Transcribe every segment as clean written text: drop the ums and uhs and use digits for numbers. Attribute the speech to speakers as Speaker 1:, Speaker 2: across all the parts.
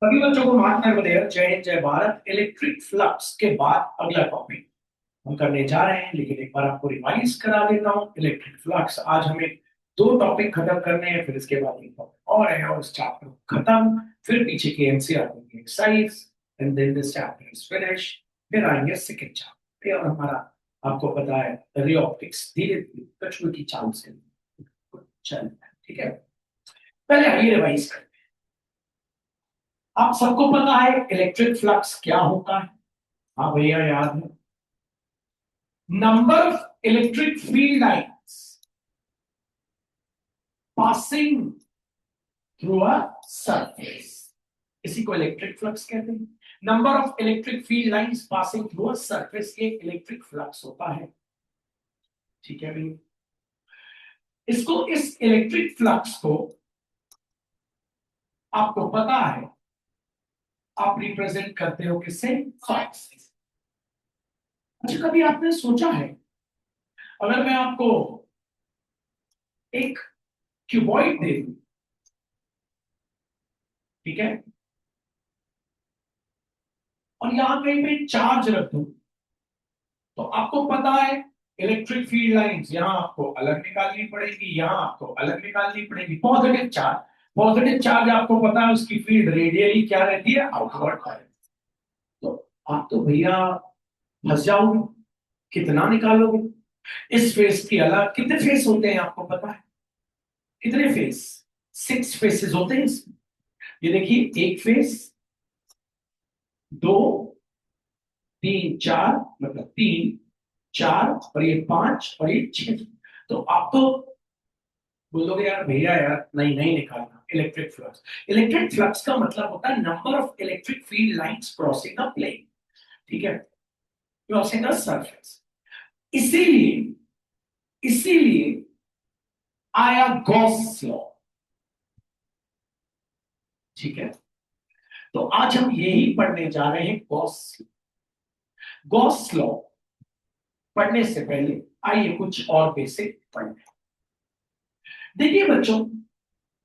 Speaker 1: सभी बच्चों को महात्मा नवोदय जय हिंद जय भारत। इलेक्ट्रिक फ्लक्स के बाद अगला टॉपिक हम करने जा रहे हैं, लेकिन एक बार आपको रिवाइज करा देता हूँ। इलेक्ट्रिक फ्लक्स आज हमें दो टॉपिक खत्म करने हैं, फिर इसके बाद एक टॉपिक और है और इस चैप्टर को खत्म, फिर पीछे की एनसीईआरटी की exercise and then this chapter is finish. फिर आएंगे सेकंड चैप्टर और हमारा आपको पता है रे ऑप्टिक्स धीरे धीरे कछुए की चाल से चल रहा है। ठीक है, पहले आइए रिवाइज करें। आप सबको पता है इलेक्ट्रिक फ्लक्स क्या होता है? हाँ भैया याद है। Number of electric field lines passing through a surface, इसी को इलेक्ट्रिक फ्लक्स कहते हैं। Number of electric field lines passing through a surface ये इलेक्ट्रिक फ्लक्स होता है। ठीक है भैया, इसको इस इलेक्ट्रिक फ्लक्स को आपको पता है आप रिप्रेजेंट करते हो किससे? फ्लक्स से। अच्छा, कभी आपने सोचा है अगर मैं आपको एक क्यूबॉइड दे दूं, ठीक है, और यहां कहीं पे चार्ज रख दूं, तो आपको पता है इलेक्ट्रिक फील्ड लाइंस यहां आपको अलग निकालनी पड़ेगी, यहां आपको अलग निकालनी पड़ेगी। पॉजिटिव चार्ज आपको पता है उसकी फील्ड रेडियली क्या रहती है? आउटवर्ड। तो आप तो भैया फंस जाओगे, कितना निकालोगे? इस फेस की अलग कितने फेस होते हैं आपको पता है? कितने फेस? 6 फेसेस होते हैं इसमें। ये देखिए, एक फेस, दो, तीन, चार, मतलब तीन, चार, और ये पांच, और ये छह। तो आप तो बोलोगे यार भैया यार नहीं नहीं निकालना इलेक्ट्रिक फ्लक्स। इलेक्ट्रिक फ्लक्स का मतलब होता है number of electric field lines crossing a plane. ठीक है, क्रॉसिंग अ सरफेस। इसीलिए इसीलिए आया गॉस लॉ। ठीक है, तो आज हम यही पढ़ने जा रहे हैं, गॉस लॉ। पढ़ने से पहले आइए कुछ और बेसिक पढ़। देखिए बच्चों,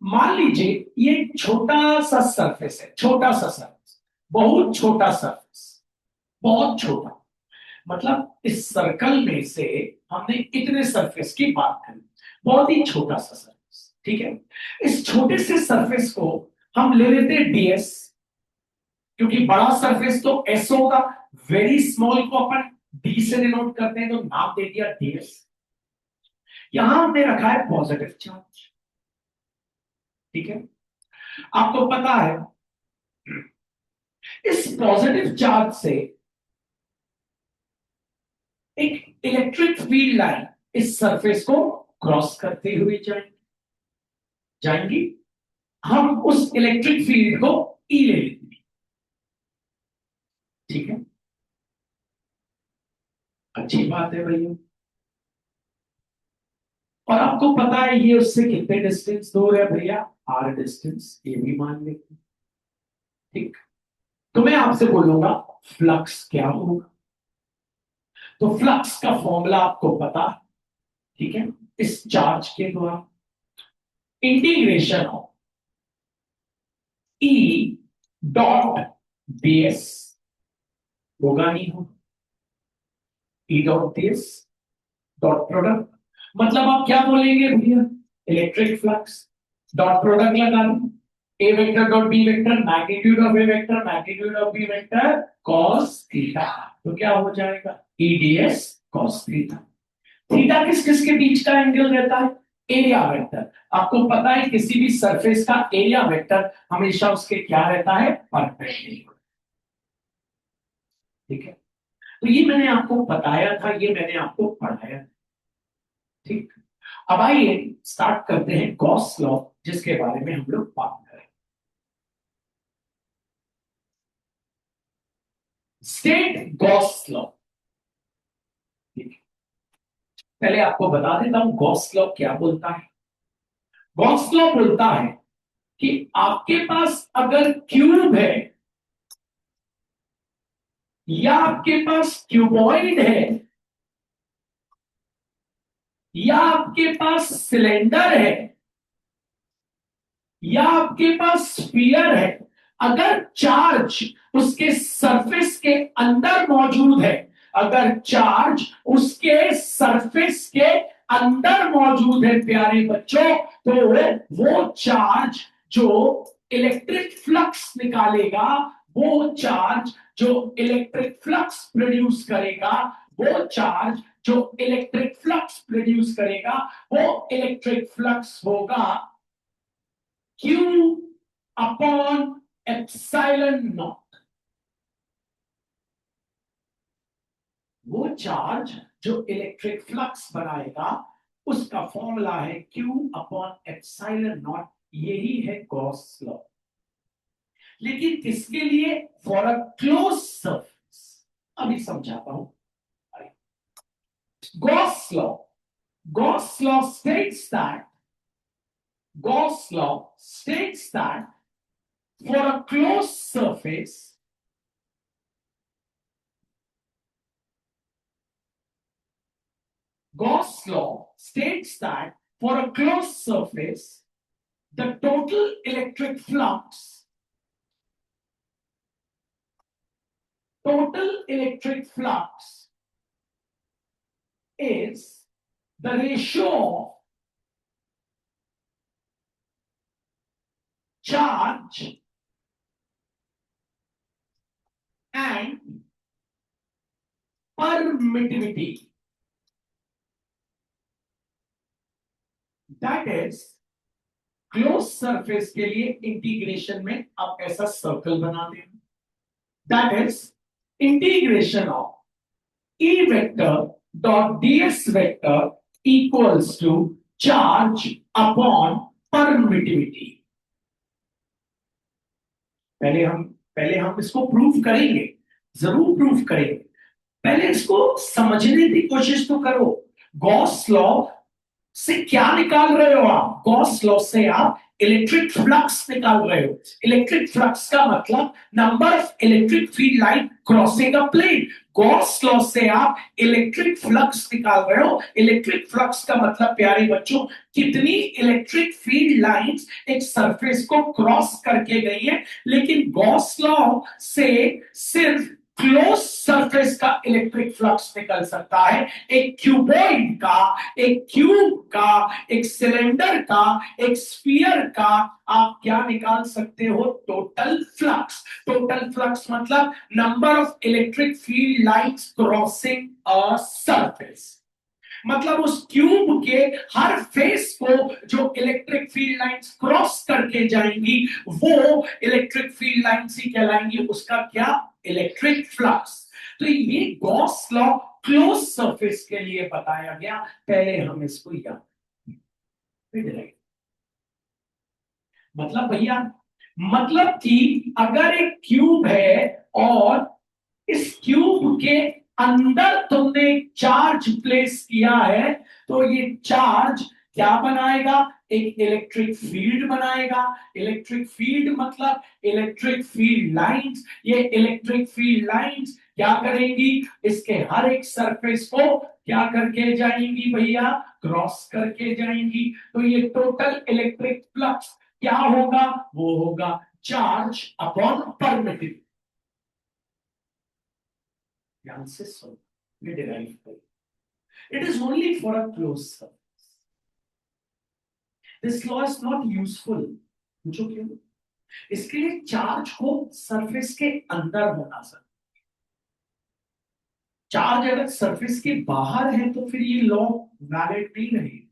Speaker 1: मान लीजिए ये छोटा सा सरफेस है, छोटा सा सरफेस, बहुत छोटा सरफेस, बहुत छोटा। मतलब इस सर्कल में से हमने इतने सरफेस की बात करी, बहुत ही छोटा सा सरफेस। ठीक है, इस छोटे से सरफेस को हम ले लेते हैं डीएस, क्योंकि बड़ा सरफेस तो एस होगा, वेरी स्मॉल को अपन डी से डिनोट करते हैं, तो नाम दे दिया डीएस। यहां हमने रखा है पॉजिटिव चार्ज। ठीक है, आपको पता है इस पॉजिटिव चार्ज से एक इलेक्ट्रिक फील्ड लाइन इस सरफेस को क्रॉस करते हुए जाएंगी। हम उस इलेक्ट्रिक फील्ड को ई ले लेते हैं। ठीक है, अच्छी बात है भैया। और आपको पता है ये उससे कितने डिस्टेंस दूर है भैया? आर डिस्टेंस, ये भी मान लेते हैं। ठीक, तो मैं आपसे बोलूंगा फ्लक्स क्या होगा। तो फ्लक्स का फॉर्मूला आपको पता है। ठीक है, इस चार्ज के द्वारा integration of E dot ds होगा, नहीं होगा? E dot ds dot product, मतलब आप क्या बोलेंगे भैया? इलेक्ट्रिक फ्लक्स डॉट प्रोडक्ट लगा दो, A vector dot B vector, magnitude of A vector magnitude of B vector cos theta. तो क्या हो जाएगा? EDS cos theta. थीटा किस किस के बीच का एंगल रहता है? Area vector. आपको पता है किसी भी सरफेस का एरिया वेक्टर हमेशा उसके क्या रहता है? परपेंडिकुलर। ठीक है, तो ये मैंने आपको बताया था, ये मैंने आपको पढ़ाया। ठीक, अब आइए स्टार्ट करते हैं गॉस लॉ, जिसके बारे में हम लोग बात करें। State Gauss law. पहले आपको बता देता हूं गॉस लॉ क्या बोलता है। गॉस लॉ बोलता है कि आपके पास अगर क्यूब है या आपके पास क्यूबॉइड है या आपके पास सिलेंडर है या आपके पास स्फीयर है, अगर चार्ज उसके सरफेस के अंदर मौजूद है, अगर चार्ज उसके सरफेस के अंदर मौजूद है प्यारे बच्चों, तो वो चार्ज जो इलेक्ट्रिक फ्लक्स निकालेगा, वो चार्ज जो इलेक्ट्रिक फ्लक्स प्रोड्यूस करेगा, वो चार्ज जो इलेक्ट्रिक फ्लक्स प्रोड्यूस करेगा, वो इलेक्ट्रिक फ्लक्स होगा Q अपॉन एप्सिलॉन नॉट। वो चार्ज जो इलेक्ट्रिक फ्लक्स बनाएगा उसका फॉर्मूला है Q अपॉन एप्सिलॉन नॉट। यही है गॉस लॉ। लेकिन किसके लिए? For a close surface. अभी समझाता हूं। Gauss law, Gauss law states that, Gauss law states that for a closed surface, Gauss law states that for a closed surface, the total electric flux, is the ratio of charge and permittivity. That is, close surface के लिए integration में आप ऐसा circle बनाते हैं। That is integration of E vector dot ds vector equals to charge upon permittivity। पहले हम इसको प्रूफ करेंगे, जरूर प्रूफ करेंगे। पहले इसको समझने की कोशिश तो करो। गॉस लॉ से क्या निकाल रहे हो आप? गॉस लॉ से आप इलेक्ट्रिक फ्लक्स निकाल रहे हो। इलेक्ट्रिक फ्लक्स का मतलब number of electric field line crossing a plane. Gauss law से आप इलेक्ट्रिक फ्लक्स निकाल रहे हो। इलेक्ट्रिक फ्लक्स का मतलब प्यारे बच्चों, कितनी इलेक्ट्रिक फील्ड लाइंस एक सरफेस को क्रॉस करके गई है। लेकिन गॉस लॉ से सिर्फ क्लोज सरफेस का इलेक्ट्रिक फ्लक्स निकल सकता है। एक क्यूबॉइड का, एक क्यूब का, एक सिलेंडर का, एक स्फीयर का आप क्या निकाल सकते हो? Total flux. टोटल फ्लक्स मतलब number of electric field lines crossing a surface. मतलब उस क्यूब के हर फेस को जो इलेक्ट्रिक फील्ड लाइंस क्रॉस करके जाएंगी, वो इलेक्ट्रिक फील्ड लाइंस ही कहलाएंगी। उसका क्या? Electric flux. तो ये गॉस लॉ क्लोज सरफेस के लिए बताया गया। पहले हम इसको याद, मतलब भैया, मतलब कि अगर एक क्यूब है और इस क्यूब के अंदर तुमने चार्ज प्लेस किया है, तो ये चार्ज क्या बनाएगा? एक इलेक्ट्रिक फील्ड बनाएगा। इलेक्ट्रिक फील्ड मतलब इलेक्ट्रिक फील्ड लाइंस। ये इलेक्ट्रिक फील्ड लाइंस क्या करेंगी? इसके हर एक सरफेस को क्या करके जाएंगी भैया? क्रॉस करके जाएंगी। तो ये टोटल इलेक्ट्रिक फ्लक्स क्या होगा? वो होगा चार्ज अपॉन परमिटिविटी। ध्यान से सुनो, ये डिराइव करो। It is only for a closed surface. This law is not useful. पूछो क्यों? इसके लिए चार्ज को सरफेस के अंदर होना सर। चार्ज अगर सरफेस के बाहर है तो फिर ये लॉ वैलिड नहीं रहेगा।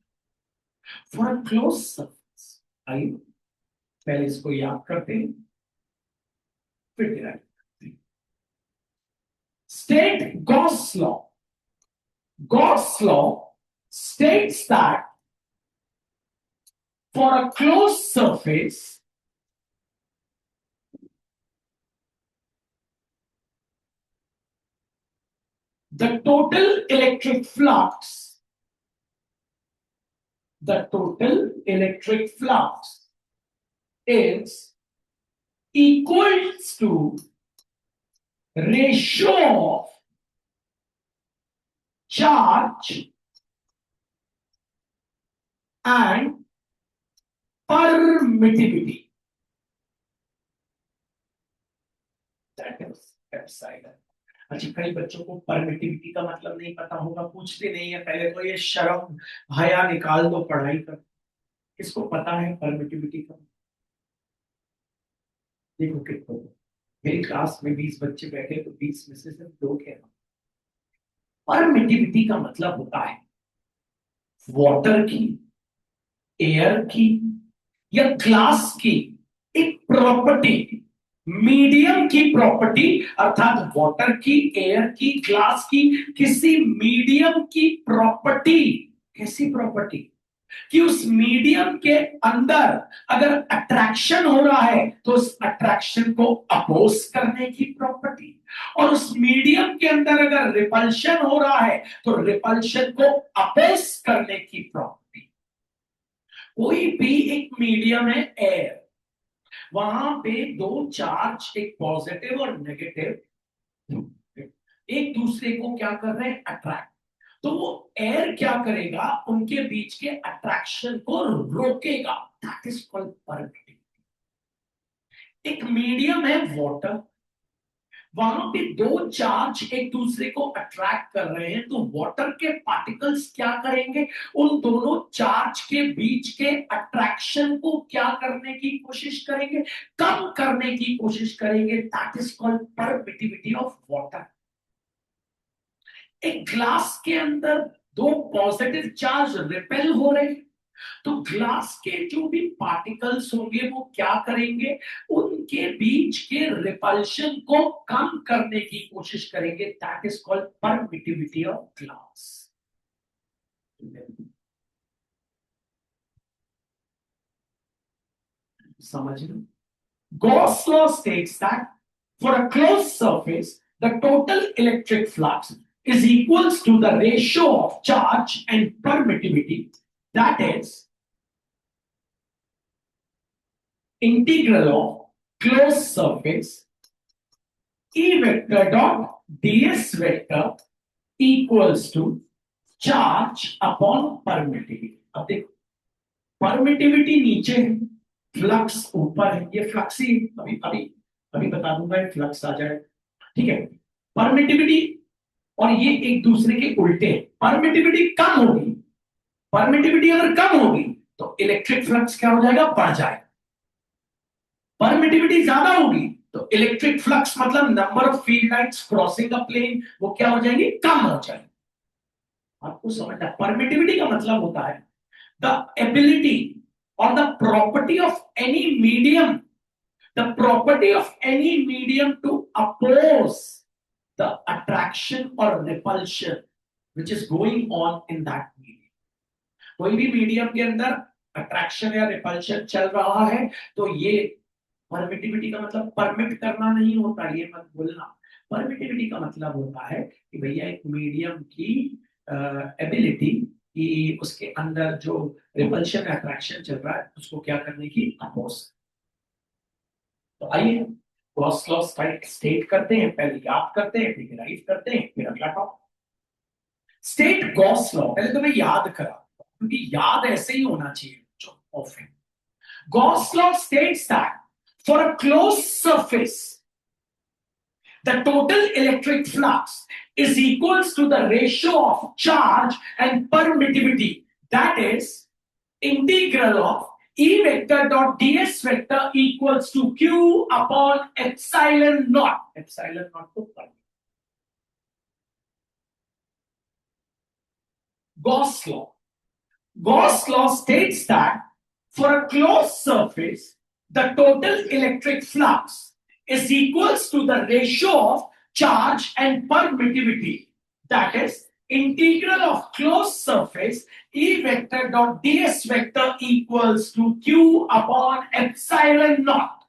Speaker 1: फॉर अ क्लोज सरफेस, आइए पहले इसको याद करते हैं, फिर डिराइव करते हैं। State Gauss law. Gauss law states that for a closed surface, the total electric flux, is equals to ratio of charge and permittivity. That is epsilon. अच्छा, कई बच्चों को परमिटिविटी का मतलब नहीं पता होगा, पूछते नहीं है, पहले तो ये शर्म हया निकाल दो पढ़ाई कर। किसको पता है परमिटिविटी का? देखो कितने, मेरी क्लास में 20 बच्चे बैठे तो 20 में से सिर्फ 2 के। परमिटिविटी का मतलब होता है वाटर की, एयर की या ग्लास की एक प्रॉपर्टी, मीडियम की प्रॉपर्टी, अर्थात वाटर की, एयर की, ग्लास की, किसी मीडियम की प्रॉपर्टी। कैसी प्रॉपर्टी? कि उस मीडियम के अंदर अगर अट्रैक्शन हो रहा है तो उस अट्रैक्शन को अपोज करने की प्रॉपर्टी, और उस मीडियम के अंदर अगर रिपल्शन हो रहा है तो रिपल्शन को अपोज करने की प्रॉपर्टी। कोई भी एक मीडियम है एयर, वहां पे 2 चार्ज, एक पॉजिटिव और नेगेटिव, एक दूसरे को क्या कर रहे हैं? अट्रैक्ट। तो वो एयर क्या करेगा? उनके बीच के अट्रैक्शन को रोकेगा। That is called permittivity. एक मीडियम है वाटर, वहां पे 2 चार्ज एक दूसरे को अट्रैक्ट कर रहे हैं, तो वाटर के पार्टिकल्स क्या करेंगे? उन दोनों चार्ज के बीच के अट्रैक्शन को क्या करने की कोशिश करेंगे? कम करने की कोशिश करेंगे। That is called permittivity of water. एक ग्लास के अंदर 2 पॉजिटिव चार्ज रिपेल हो रहे हैं, तो ग्लास के जो भी पार्टिकल्स होंगे वो क्या करेंगे? उनके बीच के रिपल्शन को कम करने की कोशिश करेंगे। That is called permittivity of glass. समझ लो। Gauss law states that for a closed surface, the total electric flux is equals to the ratio of charge and permittivity, that is integral of closed surface E vector dot ds vector equals to charge upon permittivity। अब देखो, permittivity नीचे है, flux ऊपर है। ये flux ही अभी अभी अभी बता दूंगा, ये फ्लक्स आ जाए, ठीक है। परमिटिविटी और ये एक दूसरे के उल्टे हैं। परमिटिविटी कम होगी, परमिटिविटी अगर कम होगी तो इलेक्ट्रिक फ्लक्स क्या हो जाएगा? बढ़ जाएगा। परमिटिविटी ज्यादा होगी तो इलेक्ट्रिक फ्लक्स मतलब number of field lines crossing the plane, वो क्या हो जाएंगे? कम हो जाएंगे। आपको समझना, परमिटिविटी का मतलब होता है the ability or the property of any medium, the property of any medium to oppose the attraction or repulsion which is going on in that medium। कोई भी मीडियम के अंदर अट्रैक्शन या रिपल्शन चल रहा है तो ये परमिटिविटी का मतलब परमिट करना नहीं होता, ये मत बोलना। परमिटिविटी का मतलब होता है कि भैया एक मीडियम की एबिलिटी कि उसके अंदर जो रिपल्शन अट्रैक्शन चल रहा है उसको क्या करने की? अपोज। तो आइए गॉस लॉ स्टेट करते हैं, पहले याद करते हैं, फिर डिराइव करते हैं, फिर अगला टॉपिक। स्टेट गॉस लॉ पहले तो मैं याद करा, क्योंकि याद ऐसे ही होना चाहिए जो often. Gauss law states that for a closed surface, the total electric flux is equals to the ratio of charge and permittivity, that is integral of E vector dot ds vector equals to q upon epsilon naught। epsilon naught को पढ़। Gauss law, Gauss law states that for a closed surface, the total electric flux is equals to the ratio of charge and permittivity, that is integral of closed surface E vector dot ds vector equals to q upon epsilon naught।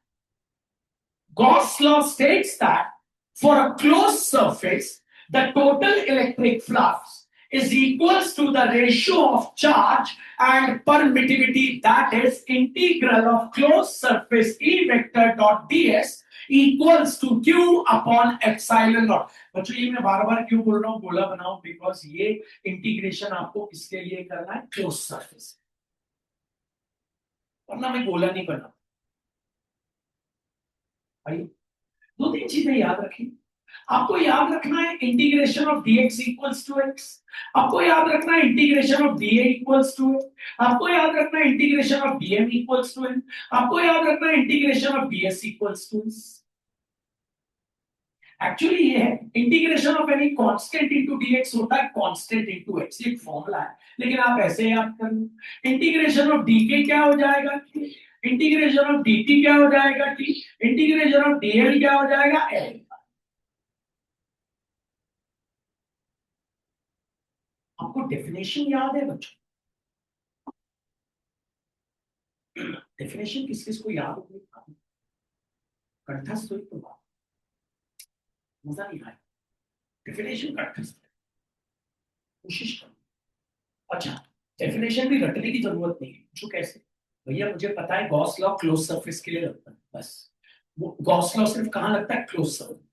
Speaker 1: Gauss law states that for a closed surface, the total electric flux is equals to the ratio of charge and permittivity, that is integral of closed surface E vector dot ds equals to q upon epsilon naught। बच्चों ये मैं बार बार क्यों बोल रहा हूँ? गोला बनाओ, because ये इंटीग्रेशन आपको किसके लिए करना है? क्लोज सरफेस, वरना मैं गोला नहीं बना। दो तीन चीजें याद रखिए। आपको याद रखना है integration of dx equals to x, आपको याद रखना है integration of dA equals to, आपको याद रखना है integration of dm equals to n, आपको याद रखना है integration of ds equals to s। Actually ये है integration of any constant into dx होता है कांस्टेंट इनटू x, एक फॉर्मूला है, लेकिन आप ऐसे याद कर लो। इंटीग्रेशन ऑफ dk क्या हो जाएगा, इंटीग्रेशन ऑफ dt क्या हो जाएगा, इंटीग्रेशन ऑफ dl क्या हो जाएगा, l। आपको डेफिनेशन याद है बच्चों? डेफिनेशन किस किस को याद होगी? कंठस्थ हुई तो बात मजा नहीं आया। डेफिनेशन कंठस्थ कोशिश करो। अच्छा, डेफिनेशन भी रटने की जरूरत नहीं है, पूछो कैसे? भैया मुझे पता है गॉस लॉ क्लोज सरफेस के लिए लगता है, बस वो गॉस लॉ सिर्फ कहाँ लगता है, क्लोज सरफेस।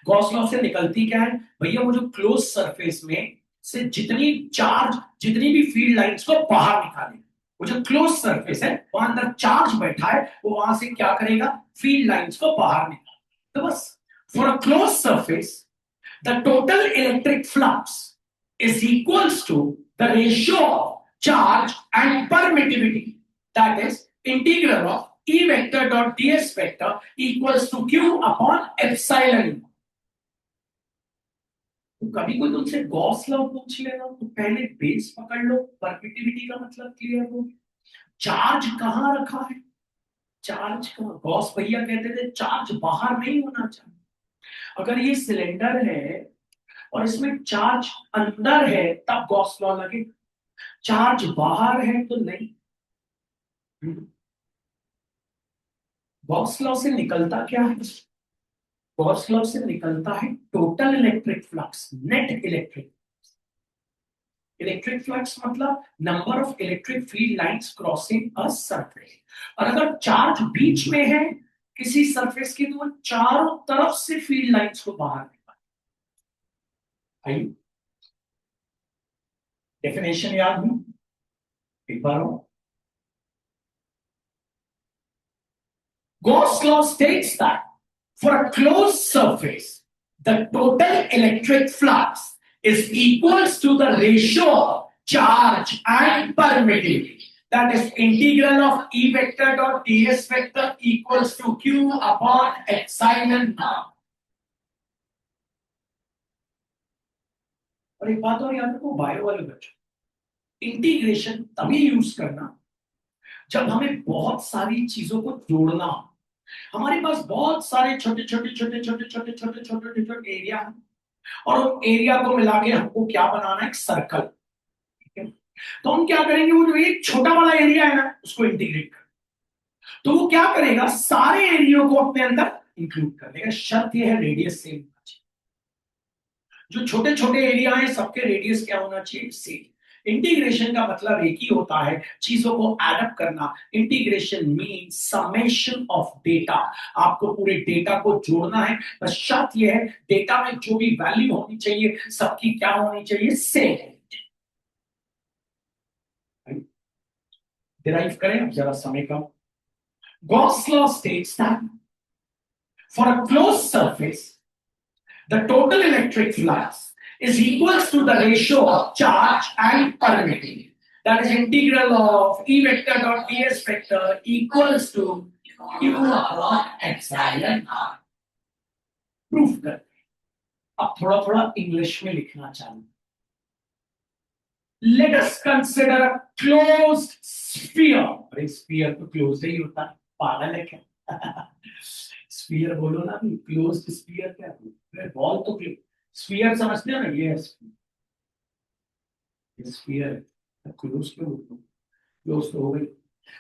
Speaker 1: गॉस लॉ से निकलती क्या है भैया, वो जो क्लोज सरफेस में से जितनी चार्ज, जितनी भी फील्ड लाइंस को बाहर निकाले, वो जो क्लोज सरफेस है वहां अंदर चार्ज बैठा है, वो वहां से क्या करेगा, फील्ड लाइंस को बाहर निकाले। तो बस for a close surface the total electric flux is equals to the ratio of charge and permittivity, that is integral of E vector dot ds vector equals to q upon epsilon। तो कभी कोई तुमसे Gauss law पूछ लेना तो पहले base पकड़ लो, permittivity का मतलब क्लियर हो। चार्ज कहाँ रखा है, चार्ज कहाँ, गॉस भैया कहते थे चार्ज बाहर नहीं होना चाहिए। अगर ये सिलेंडर है और इसमें चार्ज अंदर है तब गॉस लॉ लगे, चार्ज बाहर है तो नहीं। गॉस लॉ से निकलता क्या है, गॉस लॉ से निकलता है total electric flux, net electric, electric flux मतलब number of electric field lines crossing a surface. और अगर चार्ज बीच में है किसी सरफेस की, तो वो चारों तरफ से फील्ड लाइंस को बाहर निकाले। डेफिनेशन याद है एक बार हो। Gauss law states that for a closed surface, the total electric flux is equals to the ratio of charge and permittivity. That is integral of E vector dot ds vector equals to q upon epsilon naught. और एक बात और याद रखो bio वाले बच्चों, integration तभी use करना जब हमें बहुत सारी चीजों को जोड़ना हो। हमारे पास बहुत सारे छोटे छोटे छोटे छोटे छोटे छोटे छोटे छोटे एरिया है, और उन एरिया को मिला के हमको क्या बनाना है, एक सर्कल। ठीक है, तो हम क्या करेंगे, वो जो एक छोटा वाला एरिया है ना उसको इंटीग्रेट कर, तो वो क्या करेगा, सारे एरिया को अपने अंदर इंक्लूड कर लेगा। शर्त ये है रेडियस सेम होना चाहिए, जो छोटे छोटे एरिया है सबके रेडियस क्या होना चाहिए, सेम। इंटीग्रेशन का मतलब एक ही होता है, चीजों को एडअप करना। Integration means summation of data, आपको पूरे डेटा को जोड़ना है। बस शर्त यह है डेटा में जो भी वैल्यू होनी चाहिए सबकी क्या होनी चाहिए, सेम। डिराइव करें जरा समय का। Gauss law states that for a close surface the total electric flux is equals to the ratio of charge and permittivity. That is integral of E vector dot ds vector equals to q upon epsilon r. Proof कर। अब थोड़ा थोड़ा English में लिखना चालू। Let us consider a closed sphere. अरे sphere तो close ही होता है, पागल है क्या? स्फीयर बोलो ना, क्लोज्ड स्फीयर क्या है, बॉल तो स्फीयर समझते हो ना, ये स्फीयर क्लोज क्यों, क्लोज तो हो गई।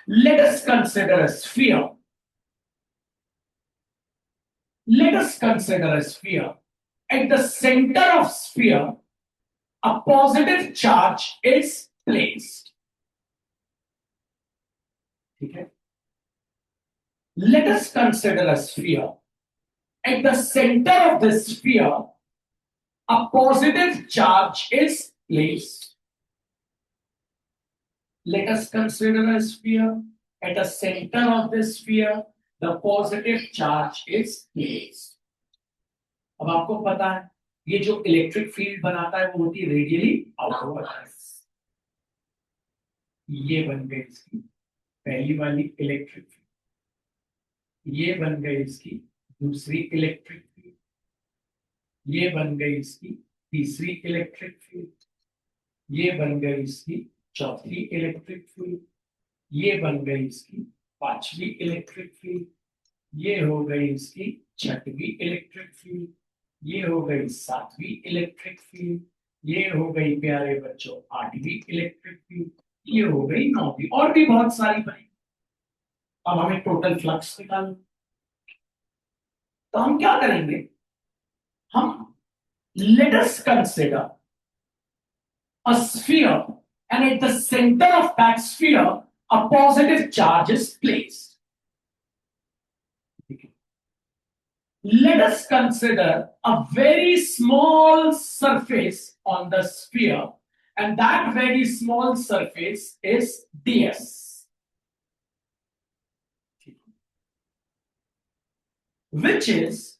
Speaker 1: Let us consider a sphere, let us consider a sphere. At the center of sphere a positive charge is placed. ठीक है, let us consider a sphere. At the center of the sphere a positive charge is placed. Let us consider a sphere. At the center of the sphere the positive charge is placed. अब आपको पता है ये जो electric field बनाता है वो होती है रेडियली आउटवर्ड। ये बन गई इसकी पहली वाली इलेक्ट्रिक फील्ड, ये बन गई इसकी दूसरी इलेक्ट्रिक फील्ड, ये बन गई इसकी तीसरी इलेक्ट्रिक फील्ड, ये बन गई इसकी चौथी इलेक्ट्रिक फील्ड, ये बन गई इसकी पांचवी इलेक्ट्रिक फील्ड, ये हो गई इसकी छठवीं इलेक्ट्रिक फील्ड, ये हो गई सातवीं इलेक्ट्रिक फील्ड, ये हो गई प्यारे बच्चों आठवीं इलेक्ट्रिक फील्ड, ये हो गई नौवीं, और भी बहुत सारी बनी। अब हमें टोटल फ्लक्स निकालना, तो हम क्या करेंगे, हम let us consider a sphere, and at the center of that sphere a positive charge is placed. Let us consider a very small surface on the sphere, and that very small surface is ds, which is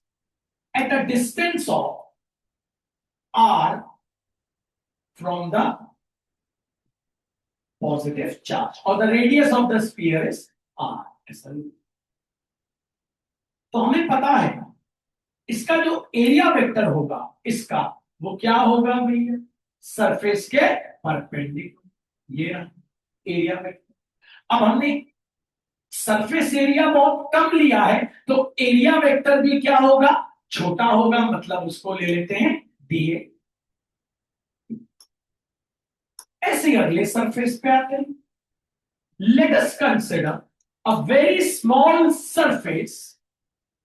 Speaker 1: at a distance of r from the positive charge, or the radius of the sphere is r. तो हमें पता है इसका जो area vector होगा इसका वो क्या होगा भैया, सरफेस के परपेंडिकुलर, ये रहा एरिया वेक्टर। अब हमने सरफेस एरिया बहुत कम लिया है तो एरिया वेक्टर भी क्या होगा, छोटा होगा, मतलब उसको ले लेते हैं डीए। ऐसे अगले सरफेस पे आते हैं, let us consider a very small surface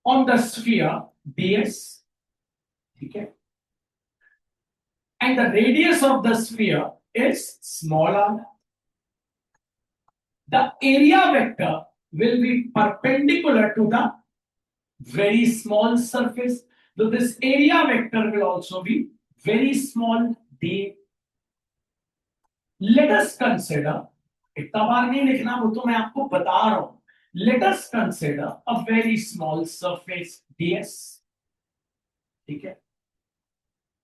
Speaker 1: on the sphere ds, ठीक है, and the radius of the sphere is small r. The area vector will be perpendicular to the very small surface, so this area vector will also be very small d. Let us consider, इतना बार नहीं लिखना, वो तो मैं आपको बता रहा हूं, let us consider a very small surface ds, ठीक है,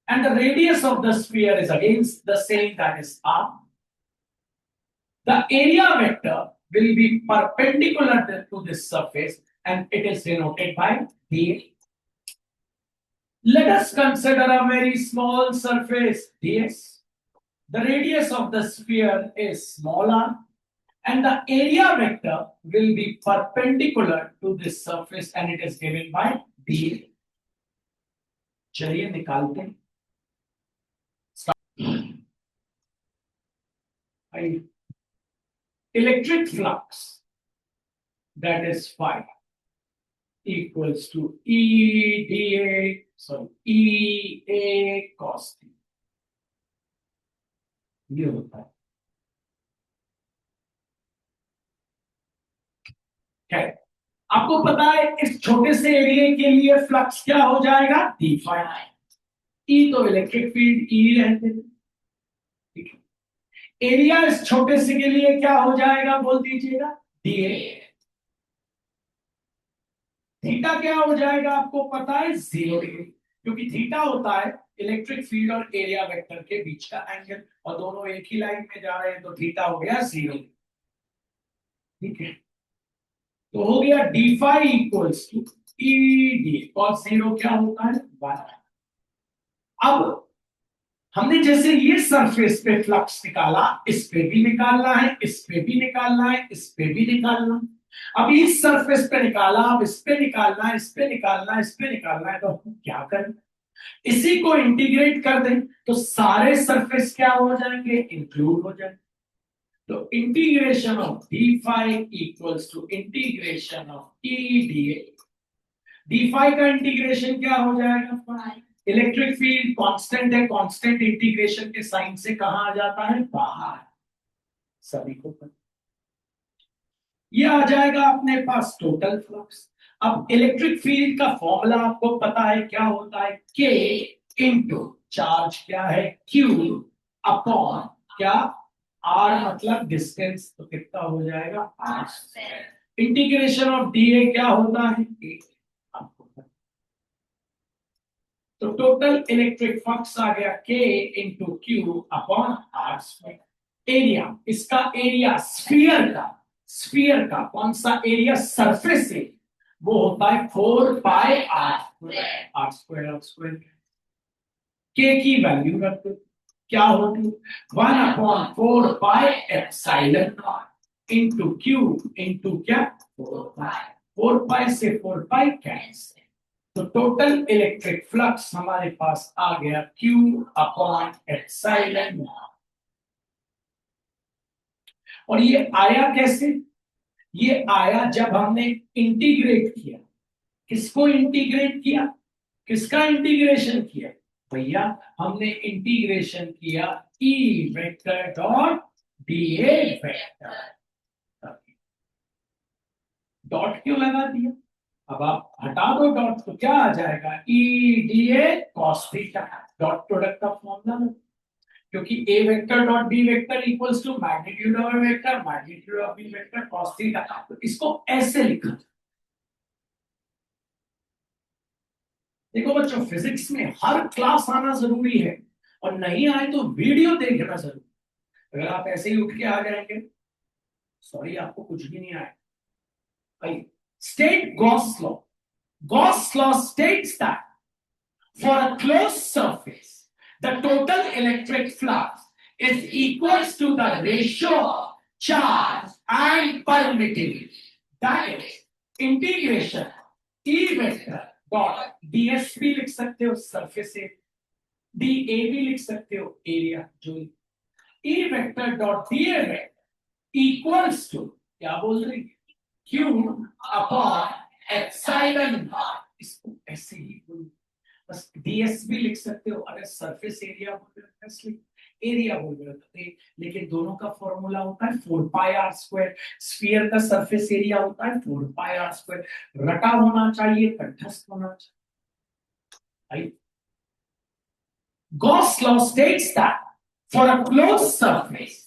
Speaker 1: and the radius of the sphere is again the same, that is r. The area vector will be perpendicular to this surface and it is denoted by d. Let us consider a very small surface ds. The radius of the sphere is small r and the area vector will be perpendicular to this surface and it is given by d. चलिए निकालते हैं। Electric flux, that is phi, equals to EA cos θ, ये होता है। क्या आपको पता है इस छोटे से एरिया के लिए फ्लक्स क्या हो जाएगा, डी फाई। ई तो इलेक्ट्रिक फील्ड ई रहते हैं, ठीक है, एरिया इस छोटे से के लिए क्या हो जाएगा बोल दीजिएगा, डीए। थीटा क्या हो जाएगा आपको पता है, 0 डिग्री, क्योंकि थीटा होता है इलेक्ट्रिक फील्ड और एरिया वेक्टर के बीच का एंगल, और दोनों एक ही लाइन में जा रहे हैं तो थीटा हो गया 0, ठीक है। तो हो गया D phi equals to E D cos 0 क्या होता है 1। अब हमने जैसे ये सरफेस पे फ्लक्स निकाला, इस पे भी निकालना है, इस पे भी निकालना है, इस पे भी निकालना है। अब इस सरफेस पे निकाला, अब इस पे निकालना है, इस पे निकालना है, इस पे निकालना है, तो हम क्या करें, इसी को इंटीग्रेट कर दें तो सारे सरफेस क्या हो जाएंगे, इंक्लूड हो जाएंगे। तो integration of D phi equals to integration of E D A. D phi का इंटीग्रेशन क्या हो जाएगा, इलेक्ट्रिक फील्ड कांस्टेंट है, कांस्टेंट इंटीग्रेशन के साइन से कहां आ जाता है, बाहर, सभी को पता। ये आ जाएगा अपने पास टोटल फ्लक्स। अब इलेक्ट्रिक फील्ड का फॉर्मूला आपको पता है क्या होता है, के इंटू चार्ज क्या है, क्यू अपॉन क्या, आर मतलब डिस्टेंस, तो कितना हो जाएगा R. Integration of D A क्या होता है, आपको तो टोटल इलेक्ट्रिक फ्लक्स आ गया K into Q upon R square. Area, इसका एरिया स्फीयर का कौन सा एरिया, सरफेस से, वो होता है 4 पाई आर स्क्वायर। के की वैल्यू रख दो, क्या होगी 1/4 पाई epsilon naught into Q into क्या 4 पाई से 4 पाई कैंसिल। तो टोटल इलेक्ट्रिक फ्लक्स हमारे पास आ गया Q अपॉन एप्सिलॉन नॉट। और ये आया कैसे, ये आया जब हमने इंटीग्रेट किया। किसको इंटीग्रेट किया, किसका इंटीग्रेशन किया भैया, हमने इंटीग्रेशन किया E vector dot dA vector. Dot क्यों लगा दिया, अब आप हटा दो डॉट तो क्या आ जाएगा E dA cos theta, dot product का फॉर्मूला, क्योंकि A vector dot B vector equals to magnitude of vector magnitude of B vector cos theta. तो इसको ऐसे लिखा। देखो बच्चों, फिजिक्स में हर क्लास आना जरूरी है, और नहीं आए तो वीडियो देखना जरूरी। अगर आप ऐसे ही उठ के आ जाएंगे, सॉरी आपको कुछ भी नहीं आएगा। भाई state Gauss law, Gauss law states that for a closed surface the total electric flux is equals to the ratio of charge and permittivity, that is integration E vector dot ds भी लिख सकते हो surface से, dA भी लिख सकते हो area, जो E vector dot dA vector equals to क्या बोल रही Q अपॉन एप्सिलॉन नॉट। इसको ऐसे ही बोल, बस ds भी लिख सकते हो, अगर सरफेस एरिया बोल रहे हो इसलिए एरिया बोल रहे हो, लेकिन दोनों का फॉर्मूला होता है 4 पाई आर स्क्वायर। स्फीयर का सरफेस एरिया होता है 4 पाई आर स्क्वायर। रटा होना चाहिए, कंठस्थ होना चाहिए। Gauss law states that for a closed surface,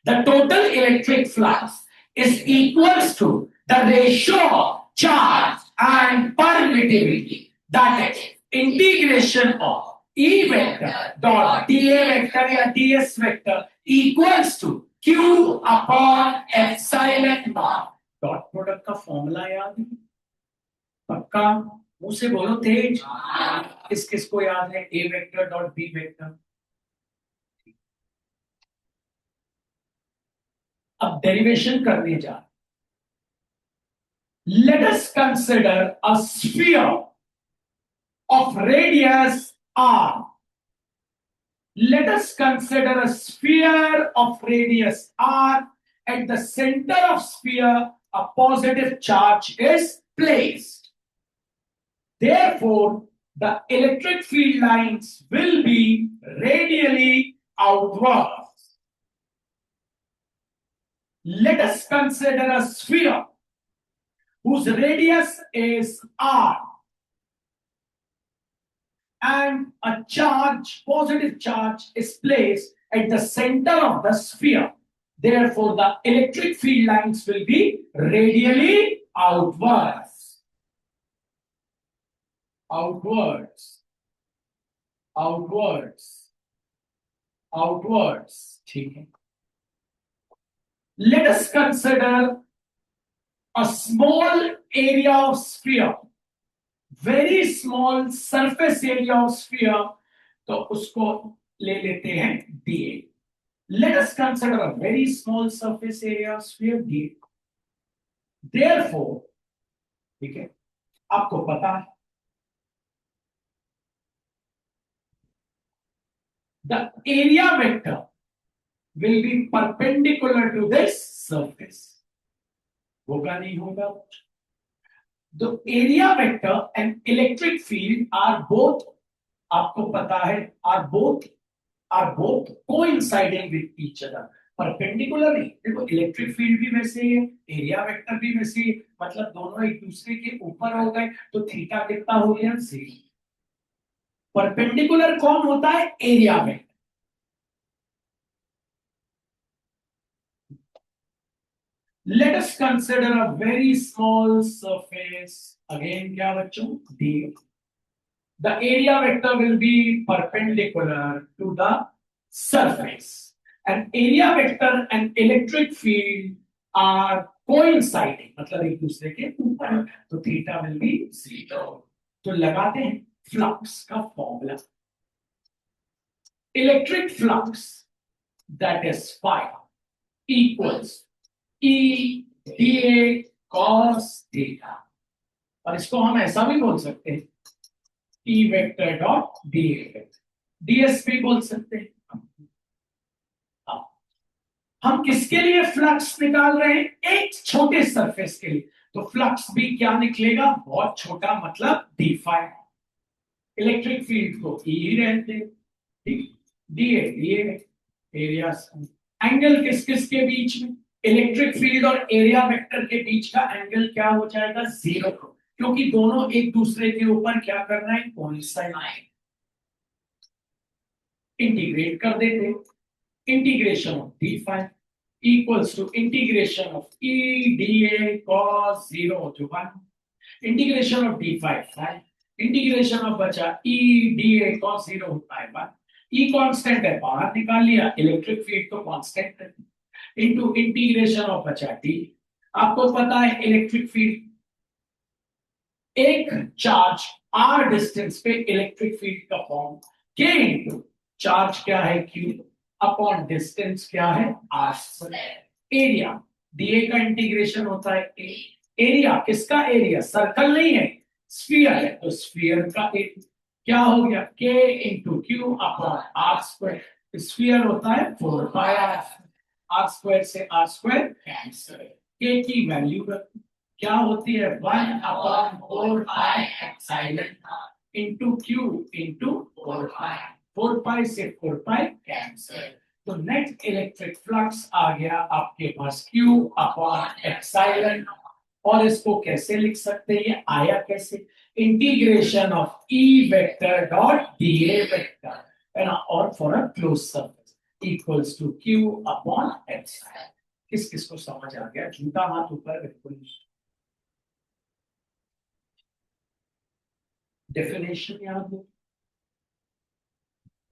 Speaker 1: the total electric flux is equals to the ratio of charge and permittivity, that is integration of E vector dot dA vector या ds vector equals to Q upon epsilon naught। Dot product का formula याद है पक्का, मुंह से बोलो तेज। किस किस को याद है A vector dot B vector. अब डेरिवेशन करने जा, let us consider a sphere of radius r। let us consider a sphere of radius r, at the center of sphere a positive charge is placed, therefore the electric field lines will be radially outwards. Let us consider a sphere whose radius is r and a charge, positive charge, is placed at the center of the sphere. Therefore, the electric field lines will be radially outwards. Outwards. Outwards. Outwards. ठीक है. Let us consider a small area of sphere, very small surface area of sphere, तो उसको ले लेते हैं dA। Let us consider a very small surface area of sphere dA। Therefore, ठीक है, आपको पता है the area vector will be perpendicular to this surface। होगा नहीं होगा? The area vector and electric field are both, आपको पता है, are both coinciding with each other perpendicularly। देखो इलेक्ट्रिक फील्ड भी वैसे ही है, एरिया वेक्टर भी वैसे ही, मतलब दोनों एक दूसरे के ऊपर हो गए, तो थीटा कितना हो गया 0। परपेंडिकुलर कौन होता है, area vector. Let us consider a very small surface, again क्या बच्चों, D। the area vector will be perpendicular to the surface, and area vector and electric field are coinciding, मतलब एक दूसरे के ऊपर, तो थीटा विल बी 0। तो लगाते हैं फ्लक्स का formula, electric flux that is phi equals E dA cos theta, और इसको हम ऐसा भी बोल सकते हैं E vector dot dA, ds भी बोल सकते हैं। हम किसके लिए फ्लक्स निकाल रहे हैं? एक छोटे सरफेस के लिए, तो फ्लक्स भी क्या निकलेगा? बहुत छोटा, मतलब d phi। इलेक्ट्रिक फील्ड को E ही रहते, dA एरिया, एंगल किस किस के बीच में? इलेक्ट्रिक फील्ड और एरिया वेक्टर के बीच का एंगल क्या हो जाएगा? 0, क्योंकि दोनों एक दूसरे के ऊपर क्या कर रहे हैं? कोइंसाइड। इंटीग्रेट कर देते, integration of D phi equals to integration of E D A cos 0 जो 1, integration of D phi, integration of बचा ई डी ए कॉस 0 होता है 1, ई कांस्टेंट है बाहर निकाल लिया, इलेक्ट्रिक फील्ड तो कांस्टेंट है, इनटू इंटीग्रेशन ऑफ बचा टी। आपको पता है इलेक्ट्रिक फील्ड, एक चार्ज आर डिस्टेंस पे इलेक्ट्रिक फील्ड का फॉर्म के इनटू चार्ज क्या है क्यू अपॉन डिस्टेंस क्या है आर स्क्वायर। एरिया डीए का इंटीग्रेशन होता है ए, एरिया किसका? एरिया सर्कल नहीं है, स्फीयर है, तो स्फीयर का एरिया क्या हो गया? K into Q upon R square. Sphere होता है 4 पाई आर स्क्वायर से आर स्क्वायर कैंसिल, के की वैल्यू क्या होती है? 1 upon 4 pi epsilon into Q into 4 pi, 4 pi से 4 पाई कैंसिल, तो नेट इलेक्ट्रिक फ्लक्स आ गया आपके पास Q अपॉन एप्सिलॉन। और इसको कैसे लिख सकते हैं? ये आया कैसे? Integration of E vector dot dA vector है ना, और for a close surface equals to Q upon epsilon. किस किस को समझ आ गया? झूठा हाथ ऊपर, बिल्कुल। डेफिनेशन याद हो?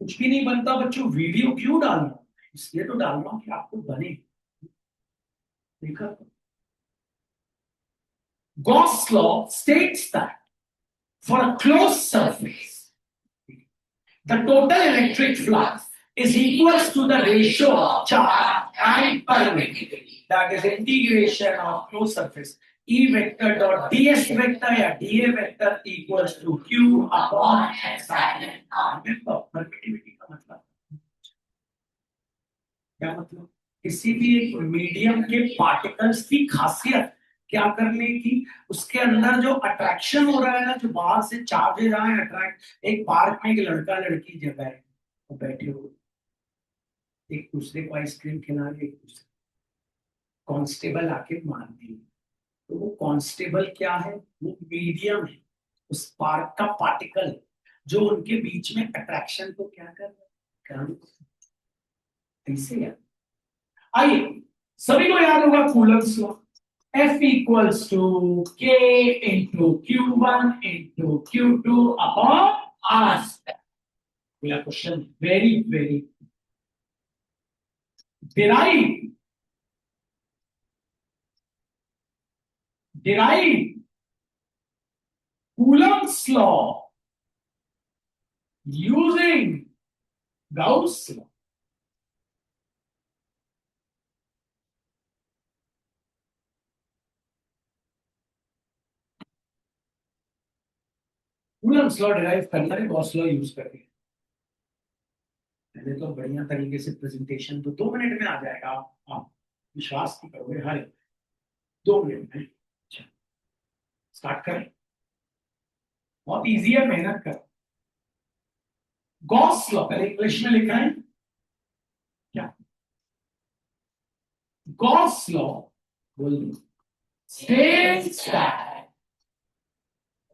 Speaker 1: कुछ भी नहीं बनता बच्चों, वीडियो क्यों डालना? इसलिए तो डाल रहा हूं कि आपको बने। देखा, Gauss law states that for a closed surface, the total electric flux is equal to the ratio of charge and permittivity, that is integration of closed surface E vector dot ds vector या dA vector equals to Q upon epsilon r। permittivity का मतलब क्या? मतलब किसी भी एक medium के particles की खासियत क्या करने की, उसके अंदर जो अट्रैक्शन हो रहा है ना, जो बाहर से चार्जेज आए अट्रैक्ट। एक पार्क में एक लड़का लड़की जगह है, वो बैठे हो, एक दूसरे को आइसक्रीम खिला रहे, एक दूसरे कांस्टेबल आके मार दिए, तो वो कांस्टेबल क्या है? वो मीडियम है, उस पार्क का पार्टिकल जो उनके बीच में अट्रैक्शन को क्या कर रहा है? ऐसे यार, आइए सभी को याद होगा Coulomb's law, F equals to K into Q1 into Q2 upon R square। मेरा question very very derive Coulomb's law using Gauss law। Coulomb's law derive करना है गॉस लॉ यूज करके। पहले तो बढ़िया तरीके से प्रेजेंटेशन तो 2 मिनट में आ जाएगा, आप विश्वास नहीं करोगे, हर 2 मिनट में। स्टार्ट करें, बहुत इजी है, मेहनत कर। गॉस लॉ पहले इंग्लिश में लिखा है क्या? गॉस लॉ बोल दो, states that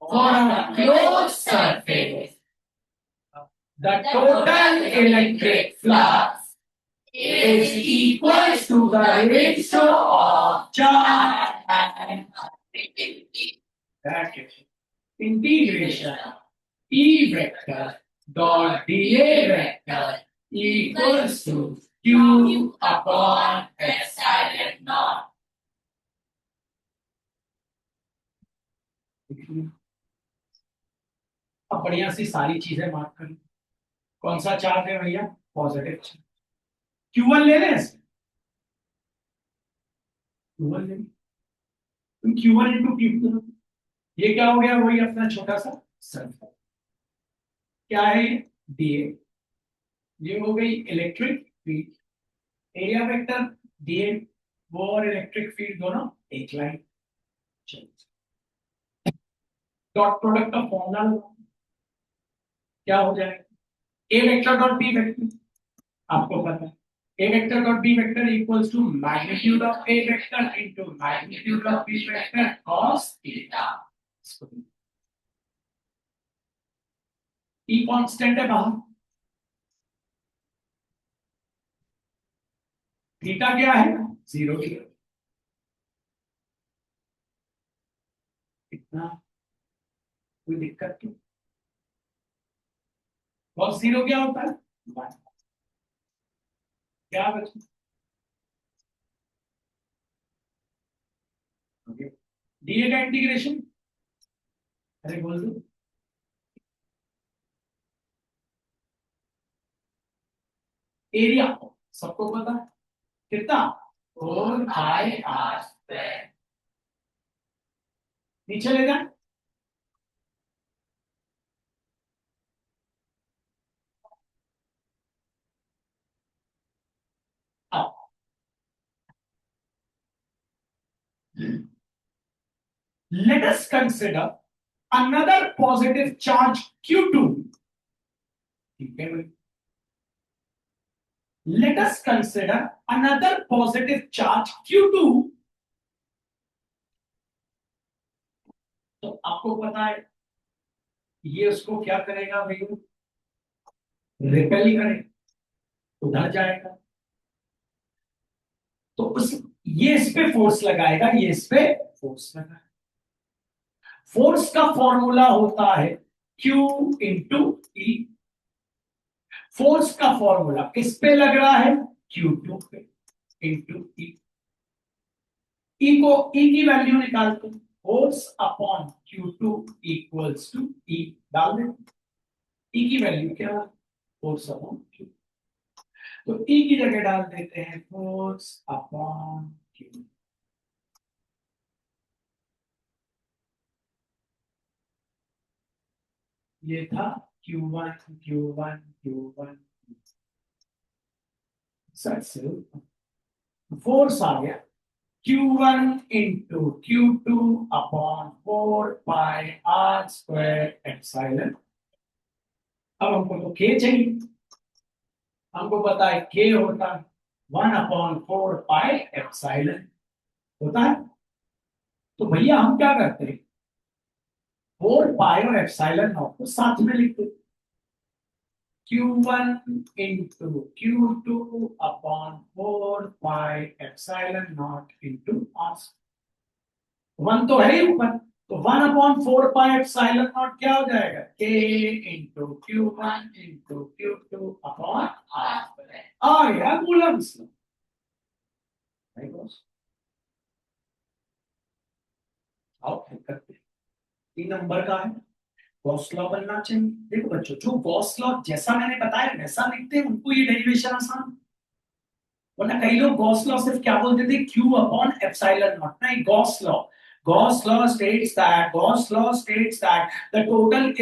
Speaker 1: for a closed surface, the total electric flux is equal to the ratio of charge and permittivity. That is integration E vector dot dA vector equals to Q upon epsilon naught. अब बढ़िया सी सारी चीजें mark करें। कौन सा charge है भैया? Positive charge. Q1 ले लें, Q1 ले लें, Q1 इंटू Q2, ये क्या हो गया? वही अपना छोटा सा सर्कल। क्या है ये? डीए। ये हो गई electric field. Area vector DA, वो और इलेक्ट्रिक फील्ड दोनों एक लाइन। डॉट प्रोडक्ट का फॉर्मूला क्या हो जाएगा? A vector dot B vector, आपको पता है A vector dot B vector equals to magnitude of A vector into magnitude of B vector cos theta. E constant है बाहर, थीटा क्या है? 0 0। इतना कोई दिक्कत नहीं। cos 0 क्या होता है? 1। क्या बचा? ओके, डीए का इंटीग्रेशन, अरे बोल दो। एरिया सबको पता है कितना? 4 पाई आर स्क्वायर। नीचे ले जाए। अब let us consider another positive charge Q2। ठीक है भाई, let us consider another positive charge Q2। तो आपको पता है ये उसको क्या करेगा भाई? रिपेल ही करेगा, उधर जाएगा। तो उस ये इस पे फोर्स लगाएगा, ये इस पे फोर्स लगाएगा। फोर्स का फॉर्मूला होता है Q इंटू ई। फोर्स का फॉर्मूला किस पे लग रहा है? Q2 पे इंटू ई। ई को ई की वैल्यू निकालते हैं, force upon Q2 equals to E डाल दें। ई की वैल्यू क्या है? Force upon Q। तो ई की जगह डाल देते हैं फोर्स अपॉन Q। ये था Q1 Q1 Q1। फोर्स आ गया Q1 into Q2 upon 4 pi R square epsilon. अब हमको तो K चाहिए, हमको पता है K होता है 1 अपॉन 4 पाई एप्सिलॉन होता है। तो भैया हम क्या करते हैं, 4 पाई और एप्सिलॉन नॉट को साथ में लिखते हैं। Q1 into Q2 upon 4 pi epsilon naught into R. 1 तो है ही ऊपर, तो 1/4 पाई एप्सिलॉन नॉट क्या हो जाएगा? K into Q1 into Q2 upon R. आ गया कूलम्स लॉ। आओ करते हैं। 3 नंबर का है, गॉस लॉ बनना चाहिए। देखो बच्चों, जो गॉस लॉ जैसा मैंने बताया वैसा लिखते हैं, उनको ये डेरिवेशन आसान। वरना कई लोग गॉस लॉ सिर्फ क्या बोलते थे? Q upon epsilon naught. नहीं, Gauss law, Gauss law states that the total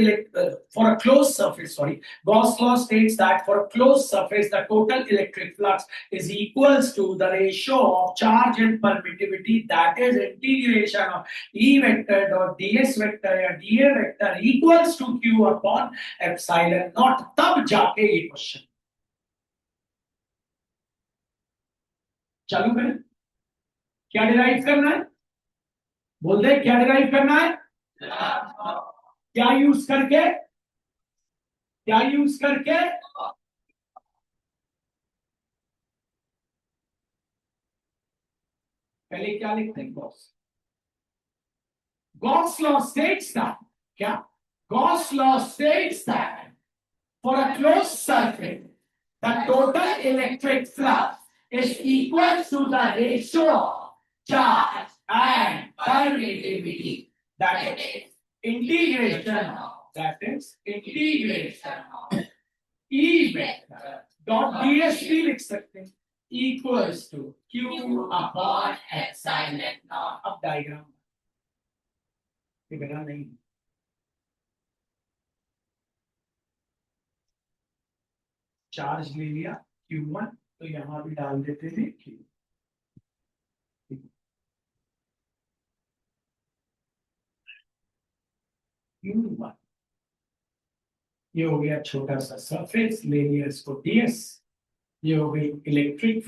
Speaker 1: for a closed surface, sorry, Gauss law states that for a closed surface the total electric flux is equals to the ratio of charge and permittivity, that is integration of E vector dot ds vector या dA vector equals to Q upon epsilon naught। तब जाके ये question चालू करें। क्या derive करना है? बोल दे, क्या डिराइव करना है? क्या यूज करके? क्या यूज करके? पहले क्या लिखते हैं? गॉस लॉ स्टेट्स दैट, क्या Gauss law states that for a closed surface, the total electric flux is equal to the ratio of charge and permittivity. That is integration of E vector dot ds भी लिख सकते हैं equals to q upon epsilon naught. अब diagram बिगड़ा नहीं, charge ले लिया q1 तो यहां भी डाल देते थे q, q1 ये हो गया छोटा सा सरफेस, ले लिया इसको ds, ये हो गई इलेक्ट्रिक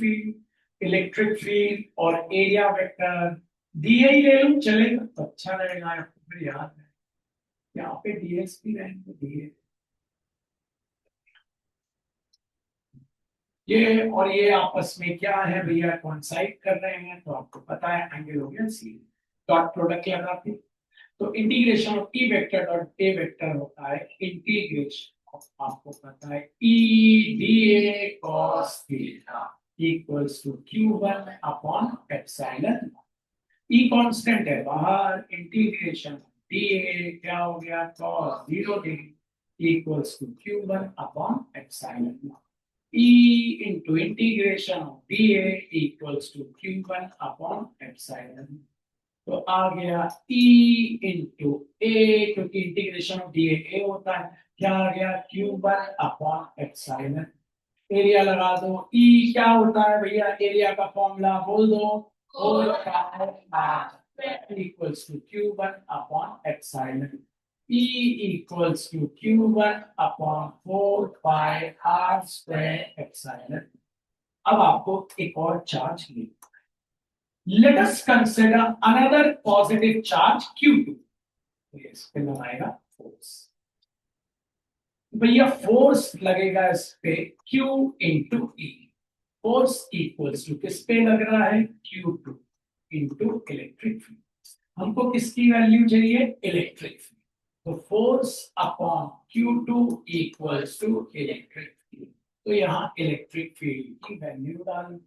Speaker 1: फील्ड और एरिया वेक्टर दिए ही ले लूं चलेगा तो अच्छा रहेगा, आपको फिर याद है यहाँ पे ds भी रहेंगे दिए ये और ये आपस में क्या है भैया कोइंसाइड कर रहे हैं, तो आपको पता है एंगल हो गया सी, डॉट प्रोडक्ट लगाते तो integration of E vector dot A vector होता है इंटीग्रेशन ऑफ, आपको पता है E D A cos theta equals to q1 upon epsilon, E constant है बाहर, इंटीग्रेशन डी ए क्या हो गया cos 0 degree equals to q1 upon epsilon, E into integration of dA equals to q1 upon epsilon. तो आ गया E into A, क्योंकि integration of dA A होता है, क्या आ गया q1 upon epsilon. एरिया लगा दो, E क्या होता है भैया, एरिया का फॉर्मूला बोल दो, 4 equals to q1 upon epsilon. E equals to q1 upon 4 pi r square epsilon. अब आपको एक और चार्ज लेना है. Let us consider another positive charge q2. इस पे लगाएगा फोर्स, भैया फोर्स लगेगा इस पे q into E. Force equals to किस पे लग रहा है q2 into इलेक्ट्रिक फील्ड. हमको किसकी वैल्यू चाहिए, इलेक्ट्रिक फील्ड. तो force upon q2 equals to electric field. तो यहाँ इलेक्ट्रिक फील्ड की वैल्यू डाल,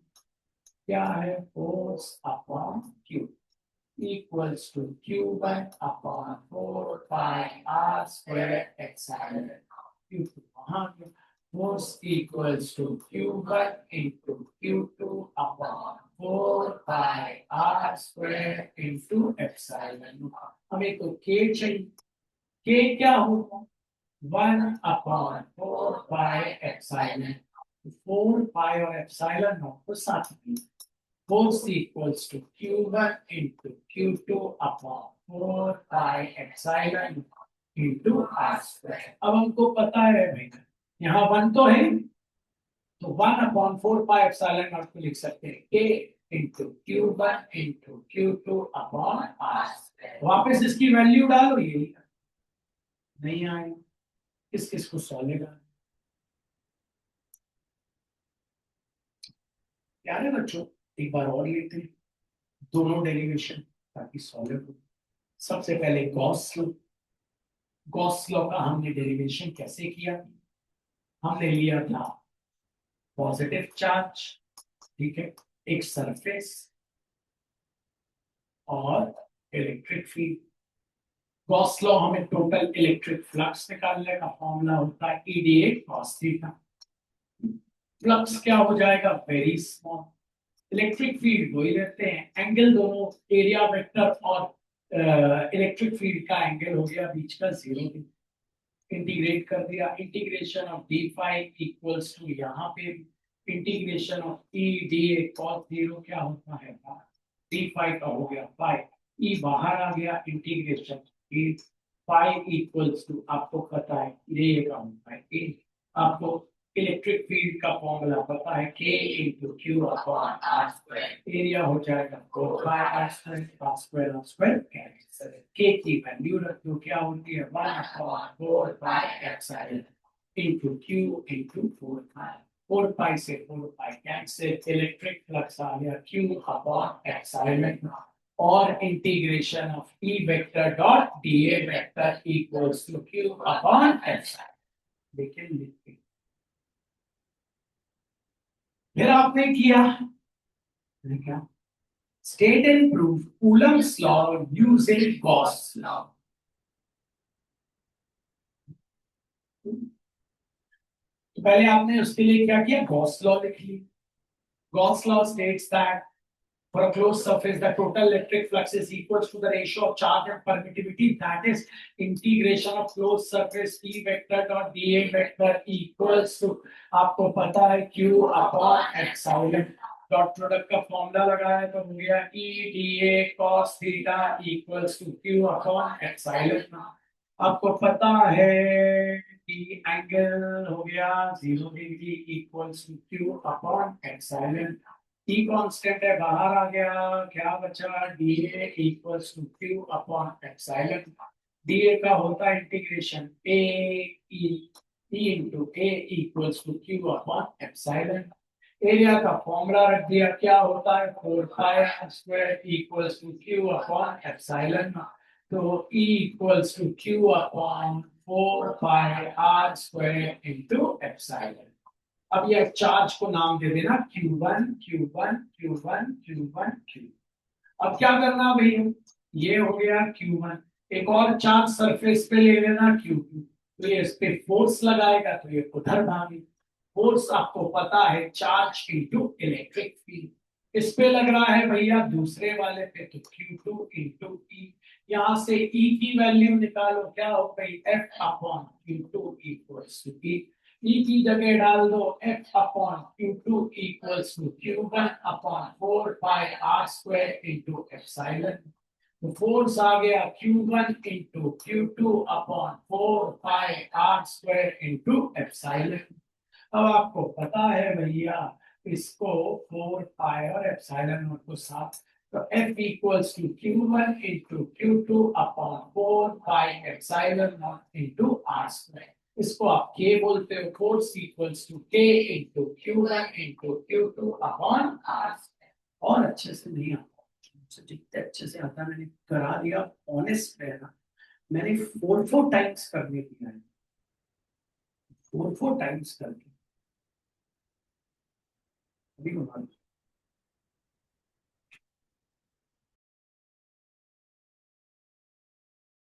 Speaker 1: क्या है force upon q equals to q1 upon 4 pi r square epsilon. q2 वहां गया, force equals to q1 into q2 upon 4 pi r square into epsilon. हमें तो k चाहिए, k क्या होगा 1 अपॉन 4 पाई एप्सिलॉन. 4 पाई और एप्सिलॉन नॉट को साथ में, force equals to q1 into q2 upon 4 pi epsilon into r square. अब हमको पता है भाई यहाँ 1 तो है, तो 1 अपॉन 4 पाई एप्सिलॉन नॉट को लिख सकते हैं k into q1 into q2 upon r square. वापस इसकी वैल्यू डालो, ये नहीं आएगा, किस किस को सॉल्व यार है बच्चों. एक बार और लेते हैं दोनों डेरिवेशन ताकि सॉल्व हो. सबसे पहले गॉस लॉ. गॉस लॉ का हमने डेरिवेशन कैसे किया, हमने लिया था पॉजिटिव चार्ज, ठीक है, एक सरफेस और इलेक्ट्रिक फील्ड. गॉस लॉ हमें टोटल इलेक्ट्रिक फ्लक्स निकालने का फॉर्मूला होता है EDA cos थीटा. फ्लक्स क्या हो जाएगा वेरी स्मॉल, इलेक्ट्रिक फील्ड वही रहते हैं, एंगल दोनों एरिया वेक्टर और इलेक्ट्रिक फील्ड का एंगल हो गया बीच का 0. इंटीग्रेट कर दिया, integration of D phi equals to यहाँ पे integration of E D A cos 0 क्या होता है डी फाई का हो गया फाई, ई बाहर आ गया, integration E phi equals to आपको पता है ये का होता है ए. आपको इलेक्ट्रिक फील्ड का फॉर्मूला पता है k into q upon r square. Area हो जाएगा 4 pi r square cancel. k की वैल्यू रख दो, क्या होती है 1 upon 4 pi epsilon into q into 4 pi. 4 pi से 4 पाई कैंसिल, इलेक्ट्रिक फ्लक्स आ गया q अपॉन एप्सिलॉन. और integration of E vector dot dA vector equals to Q upon epsilon. देखिए लिखते, फिर आपने किया क्या, state and prove Coulomb's law using Gauss law. तो पहले आपने उसके लिए क्या किया, गॉस लॉ लिख ली। Gauss law states that for a closed surface the total electric flux is equals to the ratio of charge and permittivity, that is integration of closed surface E vector dot dA vector equals to, आपको पता है Q upon epsilon, dot product का formula लगाया तो हो गया E dA cos theta equals to Q upon epsilon। आपको पता है कि एंगल हो गया 0 degree equals to Q upon epsilon। T constant है, बाहर आ गया, क्या बचा, DA equals to Q upon epsilon. DA का होता है integration A E E into A equals to Q upon epsilon. Area का फॉर्मूला रख दिया, क्या होता है, 4 pi R square equals to Q upon epsilon. तो E equals to Q upon 4 pi R square into epsilon. अब ये charge को नाम दे देना Q1 Q1 Q1 Q1 Q। अब क्या करना भैया, ये हो गया Q1, एक और चार्ज सरफेस पे ले लेना Q2, तो ये इस पे फोर्स लगाएगा तो ये उधर भागे। फोर्स आपको पता है चार्ज इनटू इलेक्ट्रिक फील्ड, इस पे लग रहा है भैया दूसरे वाले पे, तो Q2 इनटू E। यहाँ से E की वैल्यू निकालो, क्या हो गई, F upon Q2 equals to E। E की जगह डाल दो F upon Q2 equals to Q1 upon 4 pi R square into epsilon. तो फोर्स आ गया Q1 into Q2 upon 4 pi R square into epsilon. अब आपको पता है भैया इसको 4 पाई और एप्सिलॉन को साथ, तो F equals to Q1 into Q2 upon 4 pi epsilon naught into R square. इसको आप K बोलते हो, force equals to K into Q1 into Q2 upon R। और अच्छे से नहीं आता, जितने अच्छे से आता मैंने करा दिया, ऑनेस्ट रहना, मैंने 4 टाइम्स करने दिया है, 4 टाइम्स करके अभी बना